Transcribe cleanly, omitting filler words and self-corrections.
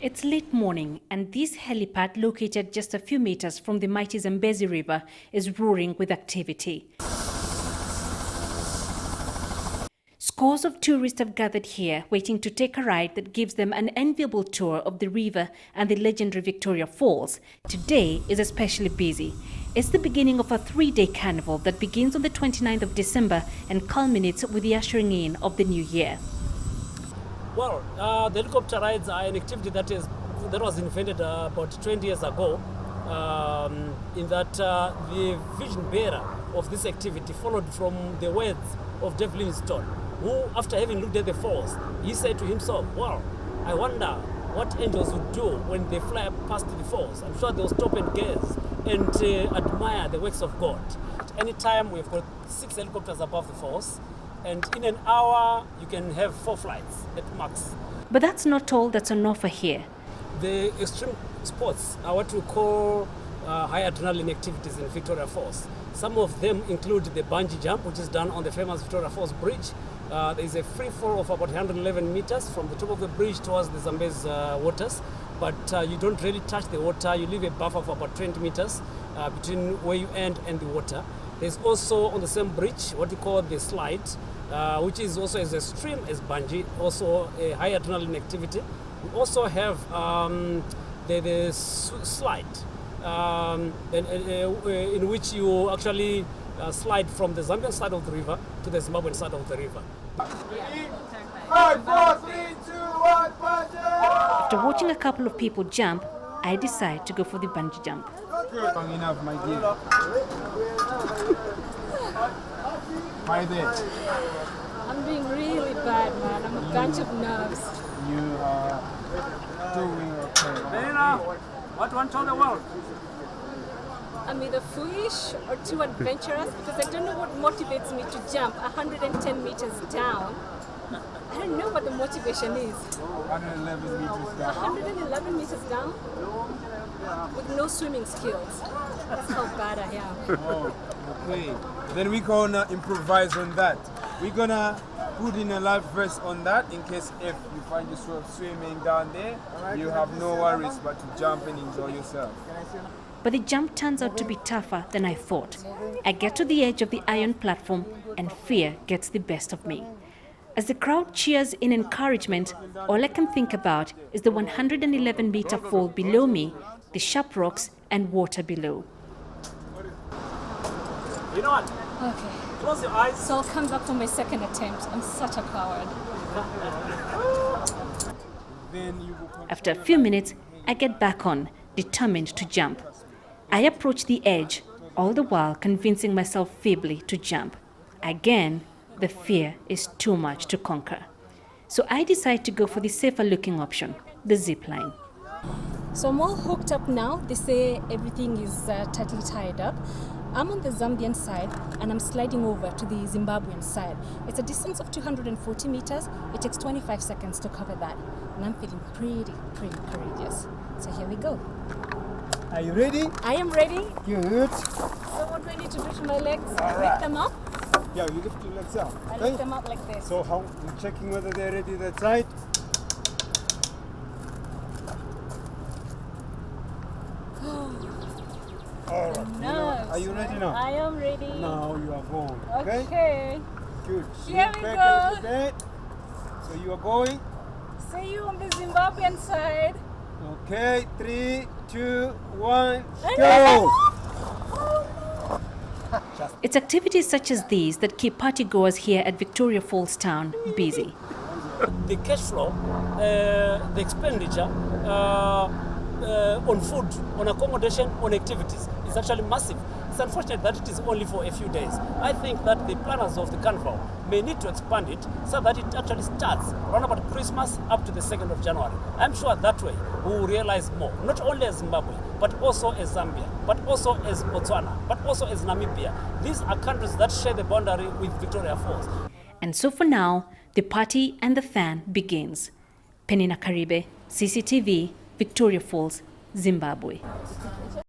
It's late morning and this helipad, located just a few meters from the mighty Zambezi River, is roaring with activity. Scores of tourists have gathered here, waiting to take a ride that gives them an enviable tour of the river and the legendary Victoria Falls. Today is especially busy. It's the beginning of a three-day carnival that begins on the 29th of December and culminates with the ushering in of the new year. Well, the helicopter rides are an activity that was invented about 20 years ago, in that the vision bearer of this activity followed from the words of Dave Livingstone, who, after having looked at the falls, he said to himself, well, I wonder what angels would do when they fly past the falls. I'm sure they'll stop and gaze and admire the works of God. At any time, we've got 6 helicopters above the falls, and in an hour, you can have 4 flights at max. But that's not all that's on offer here. The extreme sports are what we call high adrenaline activities in Victoria Falls. Some of them include the bungee jump, which is done on the famous Victoria Falls Bridge. There is a free fall of about 111 meters from the top of the bridge towards the Zambezi waters, but you don't really touch the water. You leave a buffer of about 20 meters between where you end and the water. There's also on the same bridge what we call the slide, which is also as extreme as bungee, also a high adrenaline activity. We also have the slide, in which you actually slide from the Zambian side of the river to the Zimbabwean side of the river. 5, 4, 3, 2, 1, After watching a couple of people jump, I decide to go for the bungee jump. Good. Long enough, my dear. Hi there. I'm doing really bad, man. I'm a bunch of nerves. You are doing okay. Melina, what do you want to tell the world? I'm either foolish or too adventurous because I don't know what motivates me to jump 110 meters down. I don't know what the motivation is. 111 meters down. 111 meters down with no swimming skills. That's how bad I am. Oh, okay. Then we're gonna improvise on that. We're gonna put in a life vest on that in case if you find yourself swimming down there, you have no worries but to jump and enjoy yourself. But the jump turns out to be tougher than I thought. I get to the edge of the iron platform and fear gets the best of me. As the crowd cheers in encouragement, all I can think about is the 111-meter fall below me, the sharp rocks and water below. You know what? Okay. Close your eyes. So I'll come back for my second attempt. I'm such a coward. Then you will After a few minutes, I get back on, determined to jump. I approach the edge, all the while convincing myself feebly to jump. Again, the fear is too much to conquer. So I decide to go for the safer looking option, the zip line. So I'm all hooked up now. They say everything is tightly tied up. I'm on the Zambian side and I'm sliding over to the Zimbabwean side. It's a distance of 240 meters. It takes 25 seconds to cover that. And I'm feeling pretty courageous. So here we go. Are you ready? I am ready. Good. So what do I need to do to my legs? All right. Lift them up? Yeah, you lift your legs up. I Okay? lift them up like this. So how we're checking whether they're ready that side. All right. Nerves. Are you ready now? I am ready. Now you are going. Okay? Okay. Good. Here Sit we back go. a little bit. So you are going. See you on the Zimbabwean side. Okay, 3, 2, 1, And go! It's activities such as these that keep partygoers here at Victoria Falls town busy. The cash flow, the expenditure on food, on accommodation, on activities is actually massive. It's unfortunate that it is only for a few days. I think that the planners of the carnival may need to expand it so that it actually starts around about Christmas up to the 2nd of January. I'm sure that way we will realize more, not only as Zimbabwe, but also as Zambia, but also as Botswana, but also as Namibia. These are countries that share the boundary with Victoria Falls. And so for now, the party and the fan begins. Penina Karibe, CCTV, Victoria Falls, Zimbabwe.